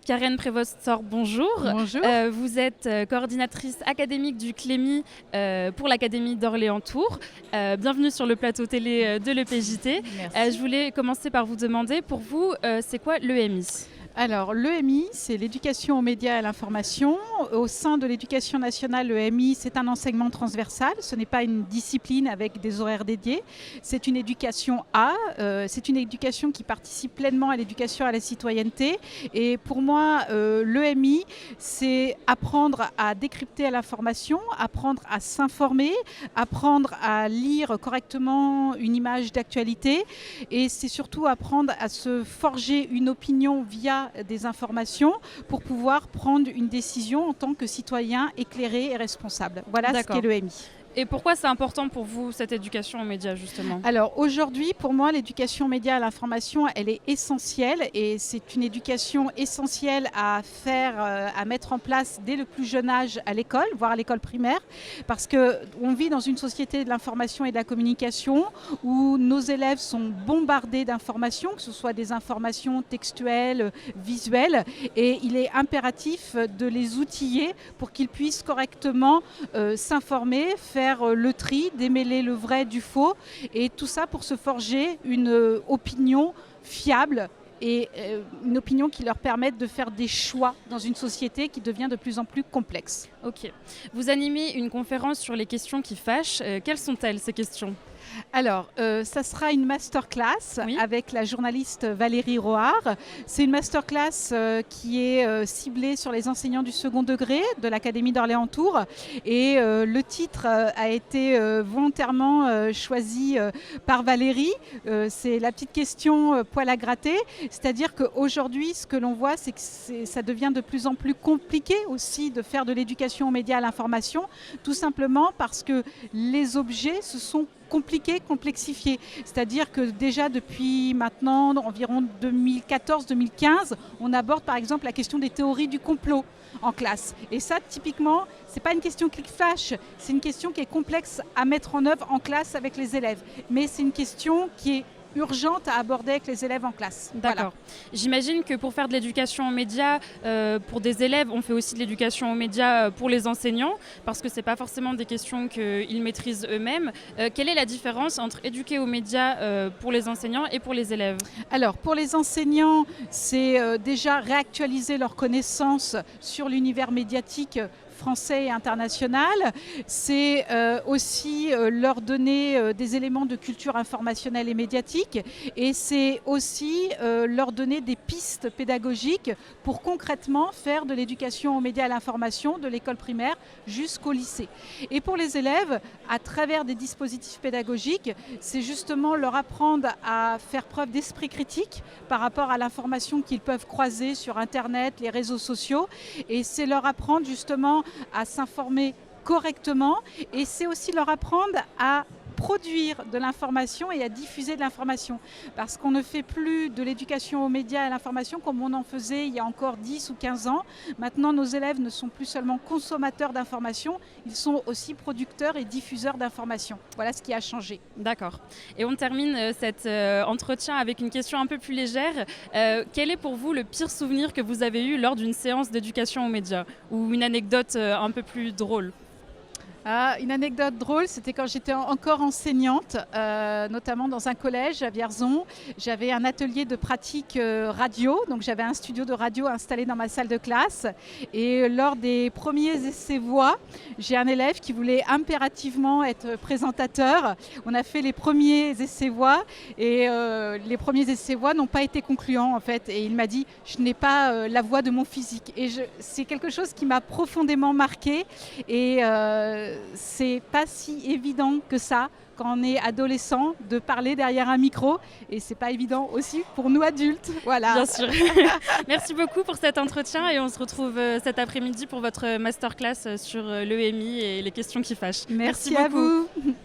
Karen Prévost-Sor, bonjour. Bonjour. Vous êtes coordinatrice académique du CLEMI pour l'Académie d'Orléans-Tours. Bienvenue sur le plateau télé de l'EPJT. Merci. Je voulais commencer par vous demander, pour vous, c'est quoi l'EMI ? Alors, l'EMI, c'est l'éducation aux médias et à l'information. Au sein de l'éducation nationale, l'EMI, c'est un enseignement transversal. Ce n'est pas une discipline avec des horaires dédiés. C'est une éducation c'est une éducation qui participe pleinement à l'éducation à la citoyenneté. Et pour moi, l'EMI, c'est apprendre à décrypter l'information, apprendre à s'informer, apprendre à lire correctement une image d'actualité. Et c'est surtout apprendre à se forger une opinion via des informations pour pouvoir prendre une décision en tant que citoyen éclairé et responsable. Voilà ce qu'est l'EMI. Et pourquoi c'est important pour vous, cette éducation aux médias, justement ? Alors aujourd'hui, pour moi, l'éducation aux médias et à l'information, elle est essentielle et c'est une éducation essentielle à faire, à mettre en place dès le plus jeune âge à l'école, voire à l'école primaire, parce qu'on vit dans une société de l'information et de la communication où nos élèves sont bombardés d'informations, que ce soit des informations textuelles, visuelles, et il est impératif de les outiller pour qu'ils puissent correctement s'informer, faire le tri, démêler le vrai du faux, et tout ça pour se forger une opinion fiable et une opinion qui leur permette de faire des choix dans une société qui devient de plus en plus complexe. Ok. Vous animez une conférence sur les questions qui fâchent. Quelles sont-elles, ces questions ? Alors, ça sera une masterclass avec la journaliste Valérie Rohard. C'est une masterclass qui est ciblée sur les enseignants du second degré de l'Académie d'Orléans-Tours. Et le titre a été volontairement choisi par Valérie. C'est la petite question poil à gratter. C'est-à-dire qu'aujourd'hui, ce que l'on voit, c'est que ça devient de plus en plus compliqué aussi de faire de l'éducation aux médias à l'information, tout simplement parce que les objets se sont complexifiés. C'est-à-dire que déjà depuis maintenant environ 2014-2015, on aborde par exemple la question des théories du complot en classe. Et ça, typiquement, c'est pas une question qui fâche, c'est une question qui est complexe à mettre en œuvre en classe avec les élèves. Mais c'est une question qui est urgente à aborder avec les élèves en classe. D'accord. Voilà. J'imagine que pour faire de l'éducation aux médias, pour des élèves, on fait aussi de l'éducation aux médias pour les enseignants, parce que ce n'est pas forcément des questions qu'ils maîtrisent eux-mêmes. Quelle est la différence entre éduquer aux médias pour les enseignants et pour les élèves ? Alors, pour les enseignants, c'est déjà réactualiser leurs connaissances sur l'univers médiatique français et international. C'est aussi leur donner des éléments de culture informationnelle et médiatique, et c'est aussi leur donner des pistes pédagogiques pour concrètement faire de l'éducation aux médias et à l'information de l'école primaire jusqu'au lycée. Et pour les élèves, à travers des dispositifs pédagogiques, c'est justement leur apprendre à faire preuve d'esprit critique par rapport à l'information qu'ils peuvent croiser sur Internet, les réseaux sociaux, et c'est leur apprendre justement à s'informer correctement, et c'est aussi leur apprendre à produire de l'information et à diffuser de l'information. Parce qu'on ne fait plus de l'éducation aux médias et à l'information comme on en faisait il y a encore 10 ou 15 ans. Maintenant, nos élèves ne sont plus seulement consommateurs d'informations, ils sont aussi producteurs et diffuseurs d'informations. Voilà ce qui a changé. D'accord. Et on termine cet entretien avec une question un peu plus légère. Quel est pour vous le pire souvenir que vous avez eu lors d'une séance d'éducation aux médias, ou une anecdote un peu plus drôle ? Une anecdote drôle, c'était quand j'étais encore enseignante, notamment dans un collège à Vierzon. J'avais un atelier de pratique radio, donc j'avais un studio de radio installé dans ma salle de classe. Et lors des premiers essais voix, j'ai un élève qui voulait impérativement être présentateur. On a fait les premiers essais voix, et les premiers essais voix n'ont pas été concluants en fait. Et il m'a dit « je n'ai pas la voix de mon physique ». Et c'est quelque chose qui m'a profondément marquée. Et c'est pas si évident que ça quand on est adolescent de parler derrière un micro, et c'est pas évident aussi pour nous adultes. Voilà. Bien sûr. Merci beaucoup pour cet entretien, et on se retrouve cet après-midi pour votre masterclass sur l'EMI et les questions qui fâchent. Merci à beaucoup. vous.